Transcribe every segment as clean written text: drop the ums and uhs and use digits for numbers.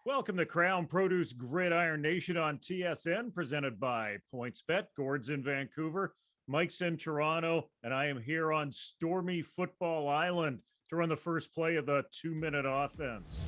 Welcome to Krown Gridiron Nation on TSN, presented by PointsBet. Gord's in Vancouver, Mike's in Toronto, and I am here on stormy Football Island to run the first play of the 2-minute offense.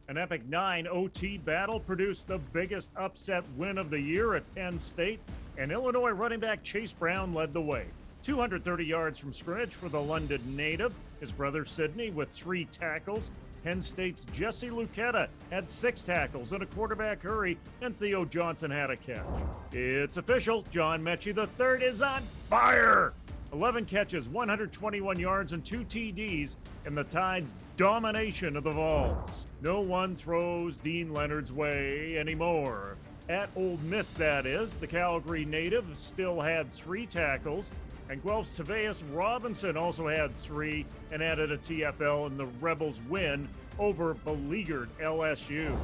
An epic 9 OT battle produced the biggest upset win of the year at Penn State, and Illinois running back Chase Brown led the way. 230 yards from scrimmage for the London native. His brother Sidney with 3 tackles. Penn State's Jesse Luketa had 6 tackles in a quarterback hurry, and Theo Johnson had a catch. It's official. John Mechie III is on fire. 11 catches, 121 yards, and 2 TDs in the Tide's domination of the Vols. No one throws Dean Leonard's way anymore. At Ole Miss, that is, the Calgary native still had 3 tackles, and Guelph's Taveus Robinson also had 3 and added a TFL in the Rebels' win over beleaguered LSU.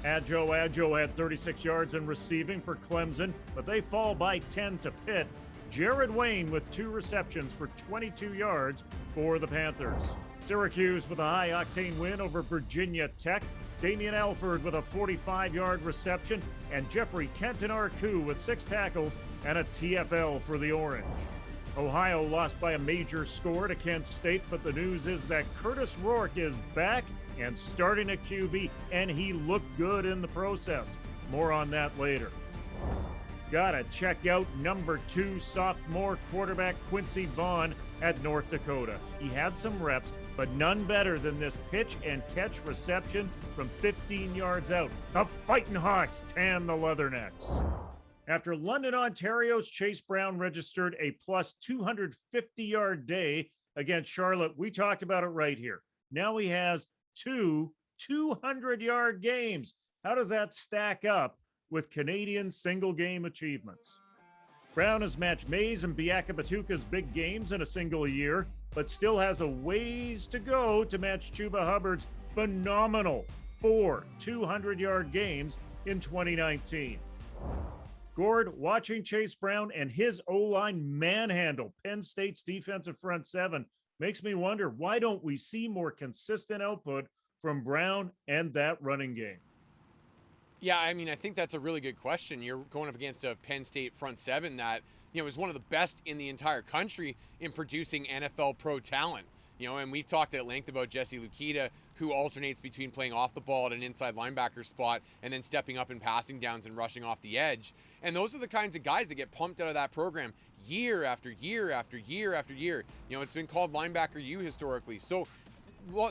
Adjo had 36 yards in receiving for Clemson, but they fall by 10 to Pitt. Jared Wayne with 2 receptions for 22 yards for the Panthers. Syracuse with a high-octane win over Virginia Tech. Damian Alford with a 45-yard reception, and Jeffrey Kenton-Arku with 6 tackles and a TFL for the Orange. Ohio lost by a major score to Kent State, but the news is that Curtis Rourke is back and starting at QB, and he looked good in the process. More on that later. Gotta check out number 2 sophomore quarterback Quincy Vaughn at North Dakota. He had some reps, but none better than this pitch and catch reception from 15 yards out. The Fighting Hawks tan the Leathernecks. After London, Ontario's Chase Brown registered a plus 250-yard day against Charlotte, we talked about it right here. Now he has 2 200-yard games. How does that stack up with Canadian single-game achievements? Brown has matched Mays and Biaka Batuka's big games in a single year, but still has a ways to go to match Chuba Hubbard's phenomenal 4 200-yard games in 2019. Gord, watching Chase Brown and his O-line manhandle Penn State's defensive front 7 makes me wonder, why don't we see more consistent output from Brown and that running game? Yeah, I mean, I think that's a really good question. You're going up against a Penn State front 7 that, is one of the best in the entire country in producing NFL pro talent. And we've talked at length about Jesse Luketa, who alternates between playing off the ball at an inside linebacker spot and then stepping up in passing downs and rushing off the edge. And those are the kinds of guys that get pumped out of that program year after year after year after year. It's been called linebacker U historically. So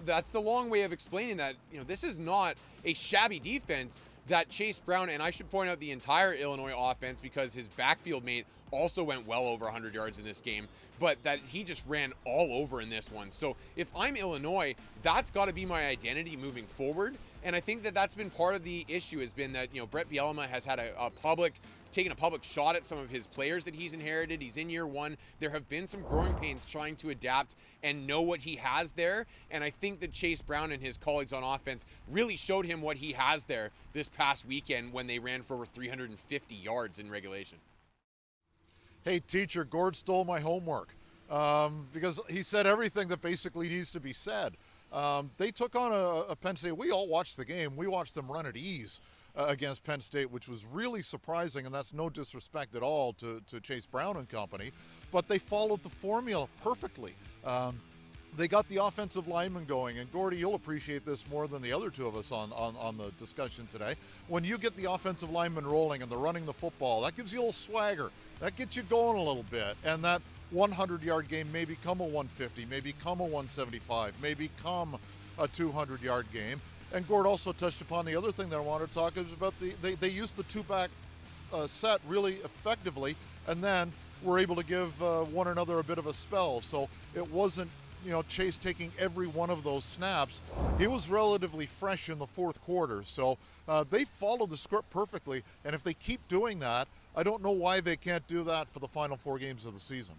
that's the long way of explaining that, this is not a shabby defense that Chase Brown, and I should point out the entire Illinois offense because his backfield mate also went well over 100 yards in this game, but that he just ran all over in this one. So if I'm Illinois, that's got to be my identity moving forward. And I think that that's been part of the issue, has been that, Brett Bielema has had taken a public shot at some of his players that he's inherited. He's in year 1. There have been some growing pains trying to adapt and know what he has there. And I think that Chase Brown and his colleagues on offense really showed him what he has there this past weekend when they ran for over 350 yards in regulation. Hey, teacher, Gord stole my homework because he said everything that basically needs to be said. They took on a Penn State. We all watched the game. We watched them run at ease against Penn State, which was really surprising, and that's no disrespect at all to Chase Brown and company, but they followed the formula perfectly. They got the offensive lineman going, and Gordy, you'll appreciate this more than the other two of us on the discussion today. When you get the offensive lineman rolling and they're running the football, that gives you a little swagger. That gets you going a little bit, and that 100-yard game may become a 150, may become a 175, may become a 200-yard game. And Gord also touched upon the other thing that I wanted to talk is about they used the 2-back set really effectively, and then were able to give one another a bit of a spell. So it wasn't Chase taking every one of those snaps. He was relatively fresh in the fourth quarter. So they followed the script perfectly. And if they keep doing that, I don't know why they can't do that for the final 4 games of the season.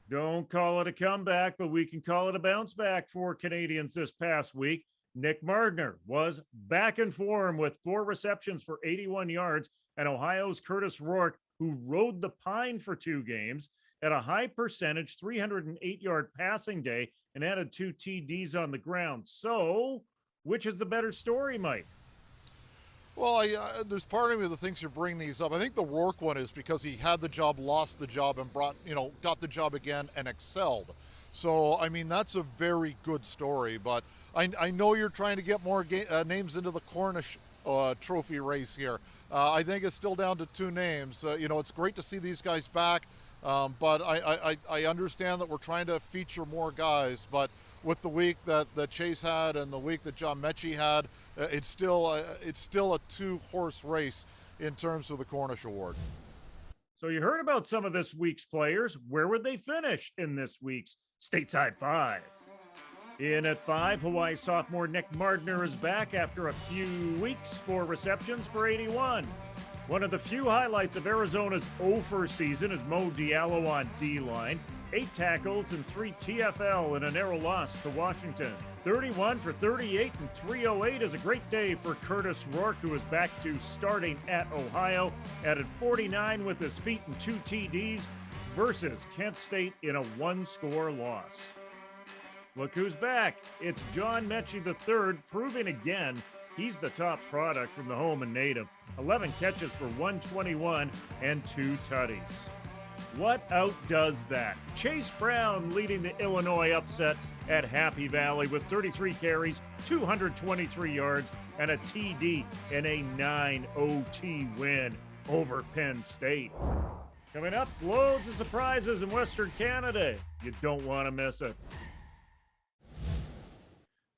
Don't call it a comeback, but we can call it a bounce back for Canadians this past week. Nick Mardner was back in form with 4 receptions for 81 yards, and Ohio's Curtis Rourke, who rode the pine for 2 games, had a high percentage 308-yard passing day and added 2 TDs on the ground. So, which is the better story, Mike? Well, there's part of me that thinks you're bringing these up. I think the Rourke one is because he had the job, lost the job, and got the job again and excelled. So, I mean, that's a very good story. But I know you're trying to get more names into the Cornish trophy race here. I think it's still down to 2 names. It's great to see these guys back, but I understand that we're trying to feature more guys. But with the week that Chase had and the week that John Mechie had, it's still a 2-horse race in terms of the Cornish Award. So you heard about some of this week's players. Where would they finish in this week's Stateside 5? In at 5, Hawaii sophomore Nick Mardner is back after a few weeks, 4 receptions for 81. One of the few highlights of Arizona's 0-for season is Mo Diallo on D-line. 8 tackles and 3 TFL in a narrow loss to Washington. 31 for 38 and 308 is a great day for Curtis Rourke, who is back to starting at Ohio. Added 49 with his feet and 2 TDs versus Kent State in a 1-score loss. Look who's back. It's John Mechie III, proving again he's the top product from the home and native. 11 catches for 121 and 2 tutties. What outdoes that? Chase Brown leading the Illinois upset at Happy Valley with 33 carries, 223 yards, and a TD in a 9 OT win over Penn State. Coming up, loads of surprises in Western Canada. You don't want to miss it.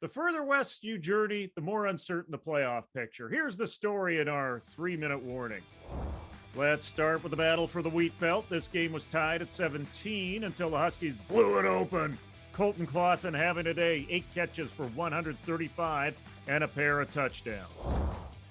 The further west you journey, the more uncertain the playoff picture. Here's the story in our 3-minute warning. Let's start with the battle for the wheat belt. This game was tied at 17 until the Huskies blew it open. Colton Clausen having a day, 8 catches for 135 and a pair of touchdowns.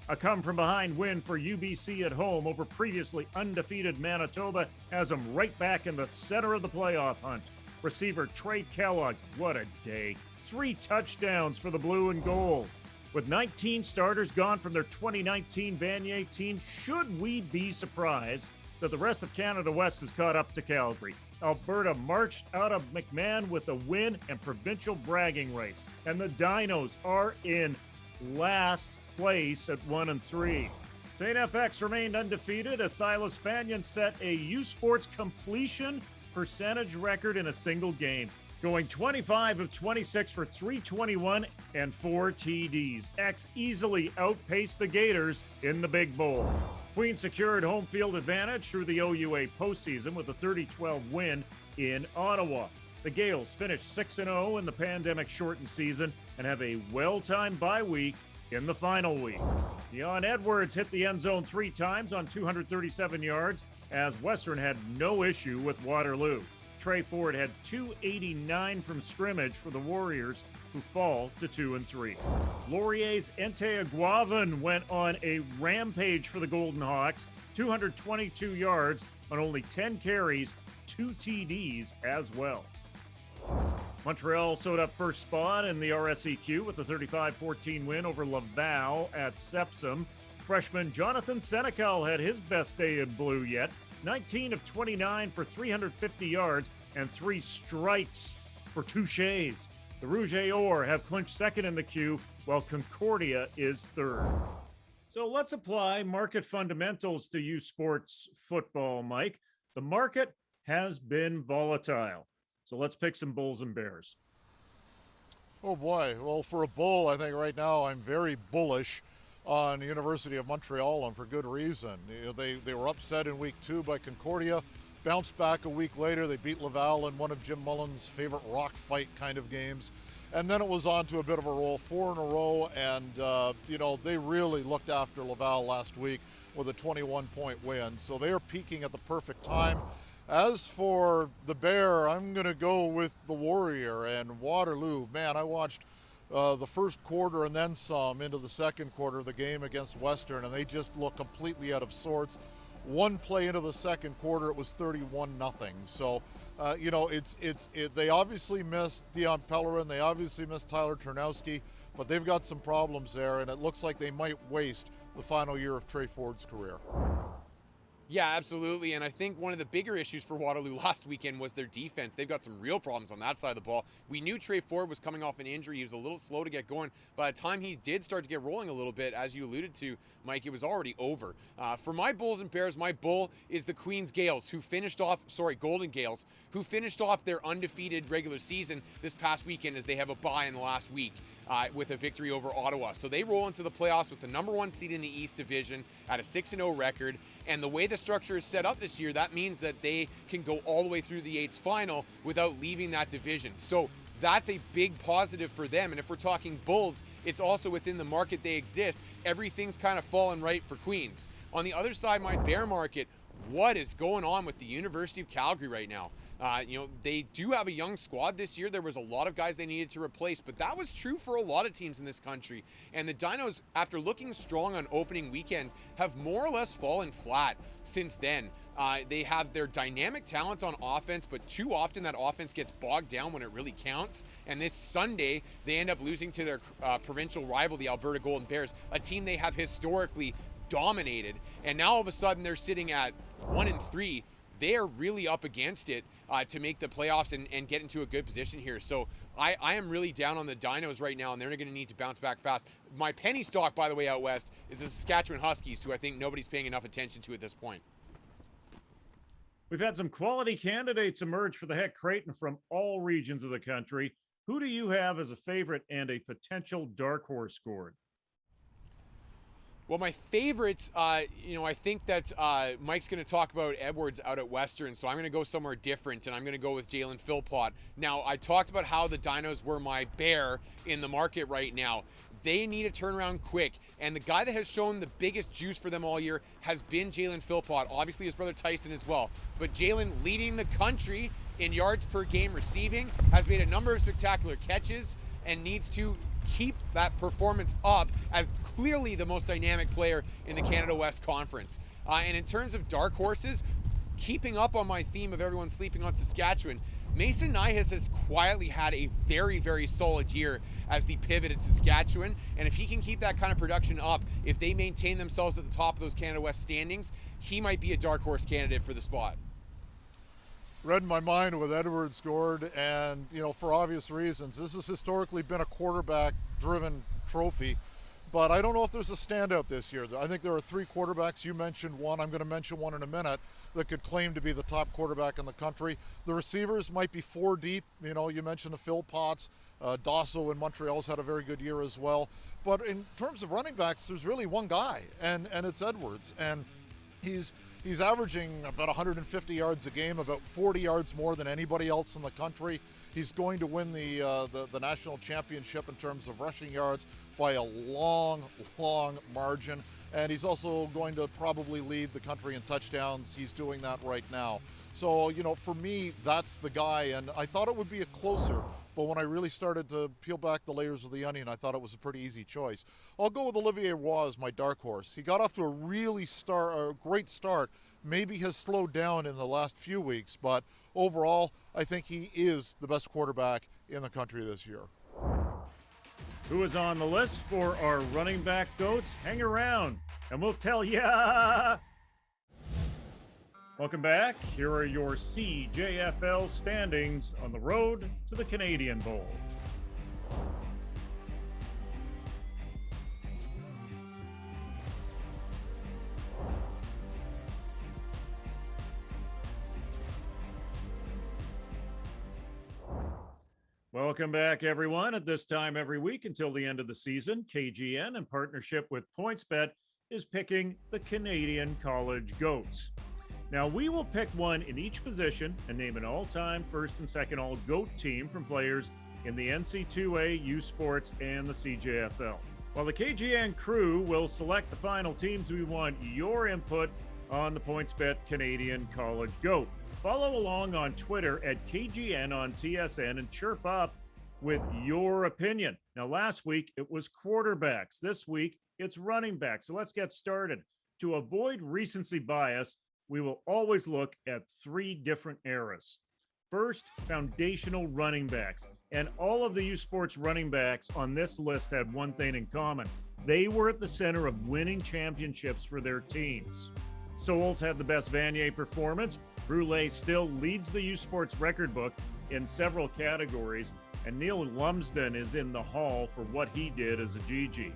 A come-from-behind win for UBC at home over previously undefeated Manitoba has them right back in the center of the playoff hunt. Receiver Trey Kellogg, what a day. 3 touchdowns for the blue and gold. With 19 starters gone from their 2019 Vanier team, should we be surprised that the rest of Canada West has caught up to Calgary? Alberta marched out of McMahon with a win and provincial bragging rights, and the Dinos are in last place at 1-3. St. FX remained undefeated as Silas Fanyon set a U Sports completion percentage record in a single game, going 25 of 26 for 321 and 4 TDs. X easily outpaced the Gators in the Big Bowl. Queen secured home field advantage through the OUA postseason with a 30-12 win in Ottawa. The Gales finished 6-0 in the pandemic-shortened season and have a well-timed bye week in the final week. Deon Edwards hit the end zone 3 times on 237 yards as Western had no issue with Waterloo. Trey Ford had 289 from scrimmage for the Warriors, who fall to 2-3. Laurier's Ente Aguavan went on a rampage for the Golden Hawks, 222 yards on only 10 carries, 2 TDs as well. Montreal sewed up first spot in the RSEQ with a 35-14 win over Laval at Sepsum. Freshman Jonathan Senecal had his best day in blue yet, 19 of 29 for 350 yards and 3 strikes for touches. The Rouge et Or have clinched second in the queue, while Concordia is third. So let's apply market fundamentals to U Sports football, Mike. The market has been volatile. So let's pick some bulls and bears. Oh boy, well, for a bull, I think right now I'm very bullish on the University of Montreal, and for good reason. They were upset in week 2 by Concordia, bounced back a week later. They beat Laval in one of Jim Mullen's favorite rock fight kind of games. And then it was on to a bit of a roll, 4 in a row, and they really looked after Laval last week with a 21-point win. So they are peaking at the perfect time. As for the Bear, I'm going to go with the Warrior and Waterloo. Man, I watched the first quarter and then some into the second quarter of the game against Western, and they just look completely out of sorts. One play into the second quarter, it was 31-0. So, they obviously missed Dion Pellerin, they obviously missed Tyler Ternowski, but they've got some problems there, and it looks like they might waste the final year of Trey Ford's career. Yeah, absolutely. And I think one of the bigger issues for Waterloo last weekend was their defense. They've got some real problems on that side of the ball. We knew Trey Ford was coming off an injury. He was a little slow to get going. By the time he did start to get rolling a little bit, as you alluded to, Mike, it was already over. For my Bulls and Bears, my bull is the Golden Gales, who finished off their undefeated regular season this past weekend as they have a bye in the last week with a victory over Ottawa. So they roll into the playoffs with the number 1 seed in the East Division at a 6-0 record. And the way the structure is set up this year, that means that they can go all the way through the 8s final without leaving that division. So that's a big positive for them. And if we're talking Bulls, it's also within the market they exist. Everything's kind of fallen right for Queens. On the other side, my bear market, what is going on with the University of Calgary right now? They do have a young squad this year. There was a lot of guys they needed to replace, but that was true for a lot of teams in this country. And the Dinos, after looking strong on opening weekend, have more or less fallen flat since then. They have their dynamic talents on offense, but too often that offense gets bogged down when it really counts. And this Sunday, they end up losing to their provincial rival, the Alberta Golden Bears, a team they have historically dominated. And now all of a sudden they're sitting at 1-3. They are really up against it to make the playoffs and get into a good position here. So I am really down on the Dinos right now, and they're going to need to bounce back fast. My penny stock, by the way, out west is the Saskatchewan Huskies, who I think nobody's paying enough attention to at this point. We've had some quality candidates emerge for the Heck Creighton from all regions of the country. Who do you have as a favorite and a potential dark horse, Gord? Well, my favorites, I think that Mike's going to talk about Edwards out at Western, so I'm going to go somewhere different, and I'm going to go with Jalen Philpott. Now, I talked about how the Dinos were my bear in the market right now. They need a turnaround quick, and the guy that has shown the biggest juice for them all year has been Jalen Philpott, obviously his brother Tyson as well. But Jalen, leading the country in yards per game receiving, has made a number of spectacular catches and needs to keep that performance up as clearly the most dynamic player in the Canada West Conference. And in terms of dark horses, keeping up on my theme of everyone sleeping on Saskatchewan, Mason Nyhus has quietly had a very, very solid year as the pivot at Saskatchewan. And if he can keep that kind of production up, if they maintain themselves at the top of those Canada West standings, he might be a dark horse candidate for the spot. Read my mind with Edwards, Gord, and for obvious reasons. This has historically been a quarterback-driven trophy, but I don't know if there's a standout this year. I think there are 3 quarterbacks. You mentioned one. I'm going to mention one in a minute that could claim to be the top quarterback in the country. The receivers might be 4 deep. You mentioned the Phil Potts. Dosso in Montreal's had a very good year as well. But in terms of running backs, there's really one guy, and it's Edwards. And he's averaging about 150 yards a game, about 40 yards more than anybody else in the country. He's going to win the national championship in terms of rushing yards by a long, long margin. And he's also going to probably lead the country in touchdowns. He's doing that right now. So, for me, that's the guy. And I thought it would be a closer, but when I really started to peel back the layers of the onion, I thought it was a pretty easy choice. I'll go with Olivier Roy as my dark horse. He got off to a great start. Maybe has slowed down in the last few weeks, but overall, I think he is the best quarterback in the country this year. Who is on the list for our running back goats? Hang around and we'll tell ya. Welcome back. Here are your CJFL standings on the road to the Canadian Bowl. Welcome back, everyone. At this time every week until the end of the season, KGN, in partnership with PointsBet, is picking the Canadian College GOATs. Now, we will pick one in each position and name an all-time first and second all-GOAT team from players in the NC2A, U Sports, and the CJFL. While the KGN crew will select the final teams, we want your input on the PointsBet Canadian College GOAT. Follow along on Twitter at KGN on TSN and chirp up with your opinion. Now, last week it was quarterbacks. This week it's running backs. So let's get started. To avoid recency bias, we will always look at 3 different eras. First, foundational running backs. And all of the U Sports running backs on this list had one thing in common. They were at the center of winning championships for their teams. Souls had the best Vanier performance. Brule still leads the U Sports record book in several categories, and Neil Lumsden is in the hall for what he did as a GG.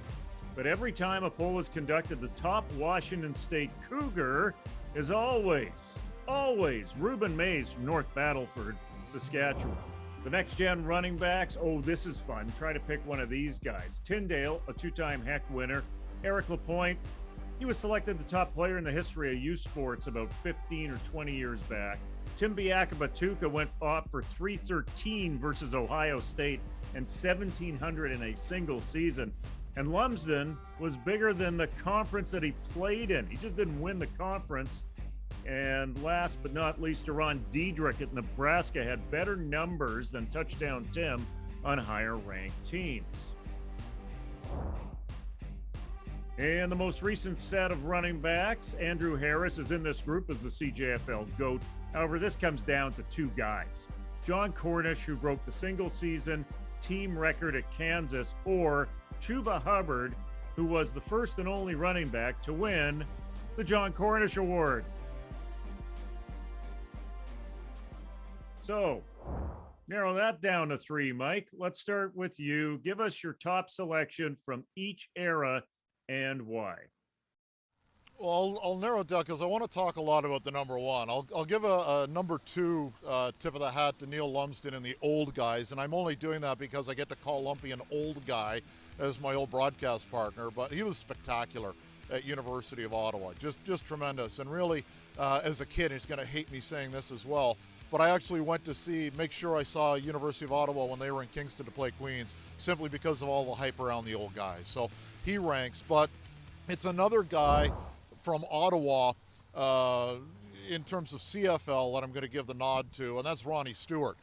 But every time a poll is conducted, the top Washington State Cougar is always Reuben Mays from North Battleford, Saskatchewan. The next-gen running backs, this is fun. Try to pick one of these guys. Tyndale, a two-time Heck winner. Eric Lapointe, he was selected the top player in the history of U Sports about 15 or 20 years back. Timbiaka-Batuka went off for 313 versus Ohio State and 1,700 in a single season. And Lumsden was bigger than the conference that he played in. He just didn't win the conference. And last but not least, Deron Diedrich at Nebraska had better numbers than Touchdown Tim on higher-ranked teams. And the most recent set of running backs, Andrew Harris is in this group as the CJFL GOAT. However, this comes down to two guys. John Cornish, who broke the single-season team record at Kansas, or Chuba Hubbard, who was the first and only running back to win the John Cornish Award. So, narrow that down to three, Mike. Let's start with you. Give us your top selection from each era and why. Well, I'll narrow it down because I want to talk a lot about the number one. I'll give a number two tip of the hat to Neil Lumsden and the old guys, and I'm only doing that because I get to call Lumpy an old guy as my old broadcast partner, but he was spectacular at University of Ottawa. Just tremendous. And really, as a kid, he's going to hate me saying this as well, but I actually went to make sure I saw University of Ottawa when they were in Kingston to play Queens, simply because of all the hype around the old guys. So he ranks, but it's another guy from Ottawa in terms of CFL that I'm going to give the nod to, and that's Ronnie Stewart.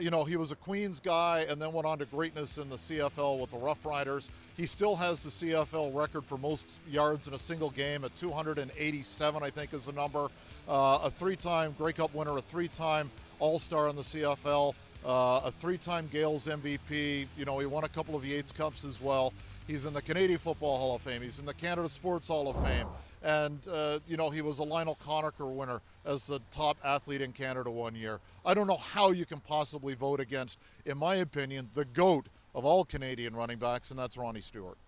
He was a Queens guy and then went on to greatness in the CFL with the Rough Riders. He still has the CFL record for most yards in a single game at 287, I think is the number. A three-time Grey Cup winner, a three-time All-Star in the CFL, a three-time Gales MVP. He won a couple of e08s Cups as well. He's in the Canadian Football Hall of Fame. He's in the Canada Sports Hall of Fame. And, he was a Lionel Conacher winner as the top athlete in Canada one year. I don't know how you can possibly vote against, in my opinion, the GOAT of all Canadian running backs, and that's Ronnie Stewart.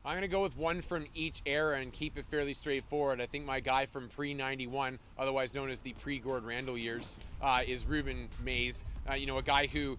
I'm going to go with one from each era and keep it fairly straightforward. I think my guy from pre-91, otherwise known as the pre-Gord Randall years, is Reuben Mays. A guy who,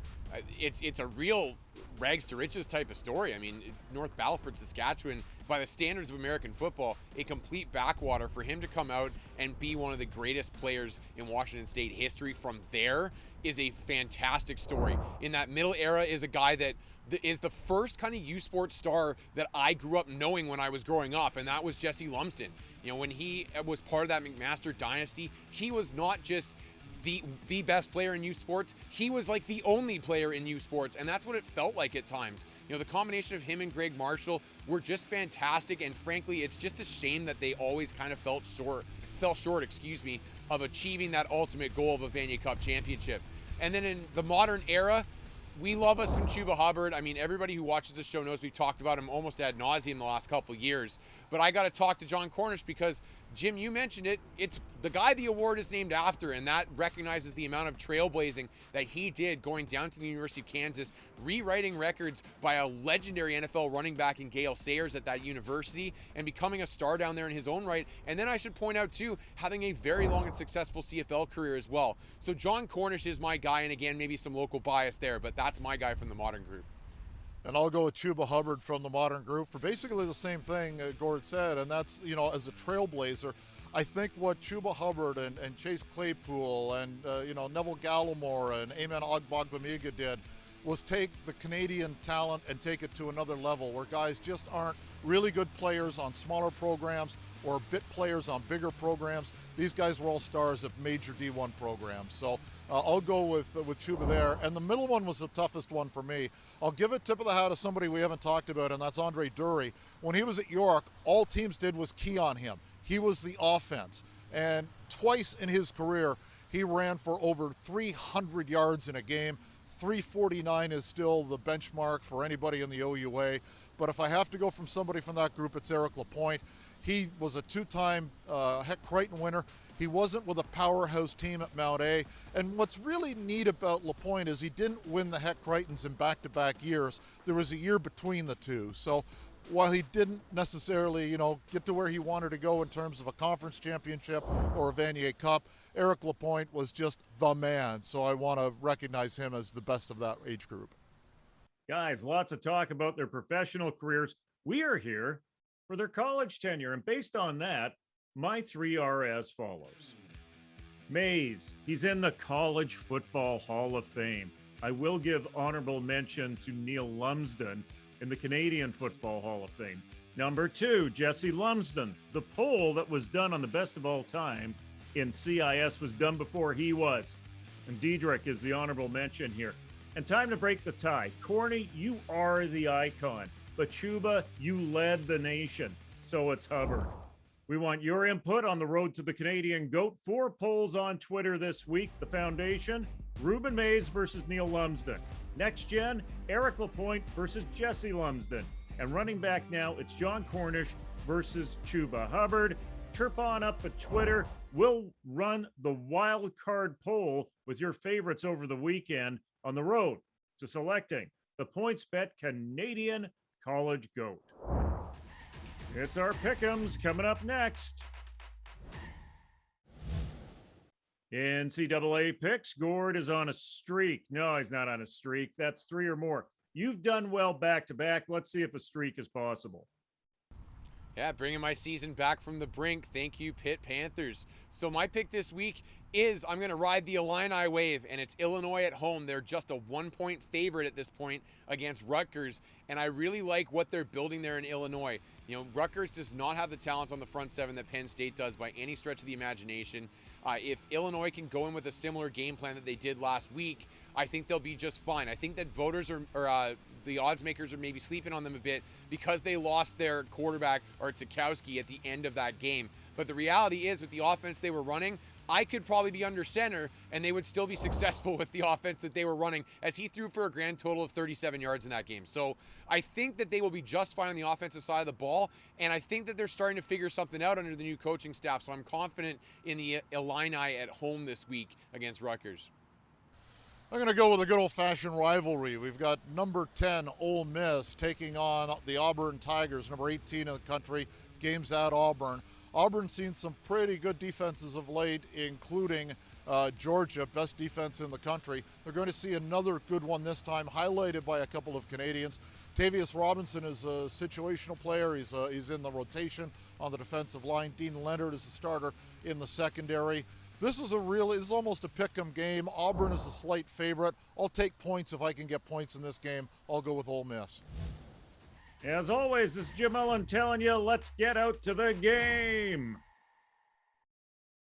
it's a real rags to riches type of story. I mean, North Battleford, Saskatchewan, by the standards of American football, a complete backwater. For him to come out and be one of the greatest players in Washington State history from there is a fantastic story. In that middle era is a guy that is the first kind of U Sports star that I grew up knowing when I was growing up, and that was Jesse Lumsden. When he was part of that McMaster dynasty, he was not just the best player in U Sports, he was like the only player in U Sports, and that's what it felt like at times. The combination of him and Greg Marshall were just fantastic, and frankly, it's just a shame that they always kind of fell short, of achieving that ultimate goal of a Vanier Cup championship. And then in the modern era, we love us some Chuba Hubbard. I mean, everybody who watches this show knows we've talked about him almost ad nauseum the last couple of years. But I got to talk to John Cornish because, Jim, you mentioned it. It's the guy the award is named after, and that recognizes the amount of trailblazing that he did going down to the University of Kansas, rewriting records by a legendary NFL running back in Gale Sayers at that university, and becoming a star down there in his own right. And then I should point out, too, having a very long and successful CFL career as well. So John Cornish is my guy, and again, maybe some local bias there, but that's my guy from the modern group. And I'll go with Chuba Hubbard from the modern group for basically the same thing Gord said, and that's, as a trailblazer, I think what Chuba Hubbard and Chase Claypool and, Neville Gallimore and Amen Ogbogbemiga did was take the Canadian talent and take it to another level where guys just aren't really good players on smaller programs or bit players on bigger programs. These guys were all stars at major D1 programs. So I'll go with Chuba there. And the middle one was the toughest one for me. I'll give a tip of the hat to somebody we haven't talked about, and that's Andre Durie. When he was at York, all teams did was key on him. He was the offense. And twice in his career, he ran for over 300 yards in a game. 349 is still the benchmark for anybody in the OUA. But if I have to go from somebody from that group, it's Eric Lapointe. He was a two-time Heck Crichton winner. He wasn't with a powerhouse team at Mount A. And what's really neat about LaPointe is he didn't win the Heck Crichtons in back-to-back years. There was a year between the two. So while he didn't necessarily, get to where he wanted to go in terms of a conference championship or a Vanier Cup, Eric LaPointe was just the man. So I want to recognize him as the best of that age group. Guys, lots of talk about their professional careers. We are here for their college tenure. And based on that, my three are as follows. Mays, he's in the College Football Hall of Fame. I will give honorable mention to Neil Lumsden in the Canadian Football Hall of Fame. Number 2, Jesse Lumsden. The poll that was done on the best of all time in CIS was done before he was. And Diedrich is the honorable mention here. And time to break the tie. Corny, you are the icon. But Chuba, you led the nation. So it's Hubbard. We want your input on the road to the Canadian GOAT. 4 polls on Twitter this week. The foundation, Reuben Mays versus Neil Lumsden. Next gen, Eric LaPointe versus Jesse Lumsden. And running back now, it's John Cornish versus Chuba Hubbard. Chirp on up at Twitter. We'll run the wild card poll with your favorites over the weekend on the road to selecting the PointsBet Canadian College GOAT. It's our pick'ems coming up next. NCAA picks. Gord is on a streak. No, he's not on a streak. That's 3 or more. You've done well back to back. Let's see if a streak is possible. Yeah, bringing my season back from the brink. Thank you, Pitt Panthers. So my pick this week is I'm going to ride the Illini wave, and it's Illinois at home. They're just a 1-point favorite at this point against Rutgers, and I really like what they're building there in Illinois. Rutgers does not have the talent on the front seven that Penn State does by any stretch of the imagination. If Illinois can go in with a similar game plan that they did last week, I think they'll be just fine. I think that voters or the odds makers are maybe sleeping on them a bit because they lost their quarterback, Artsikowski, at the end of that game. But the reality is, with the offense they were running, I could probably be under center and they would still be successful with the offense that they were running, as he threw for a grand total of 37 yards in that game. So I think that they will be just fine on the offensive side of the ball, and I think that they're starting to figure something out under the new coaching staff. So I'm confident in the Illini at home this week against Rutgers. I'm going to go with a good old-fashioned rivalry. We've got number 10 Ole Miss taking on the Auburn Tigers, number 18 in the country. Games at Auburn. Auburn's seen some pretty good defenses of late, including Georgia, best defense in the country. They're going to see another good one this time, highlighted by a couple of Canadians. Tavius Robinson is a situational player. He's in the rotation on the defensive line. Dean Leonard is the starter in the secondary. This is almost a pick'em game. Auburn is a slight favorite. I'll take points if I can get points in this game. I'll go with Ole Miss. As always, this is Jim Ellen telling you, let's get out to the game.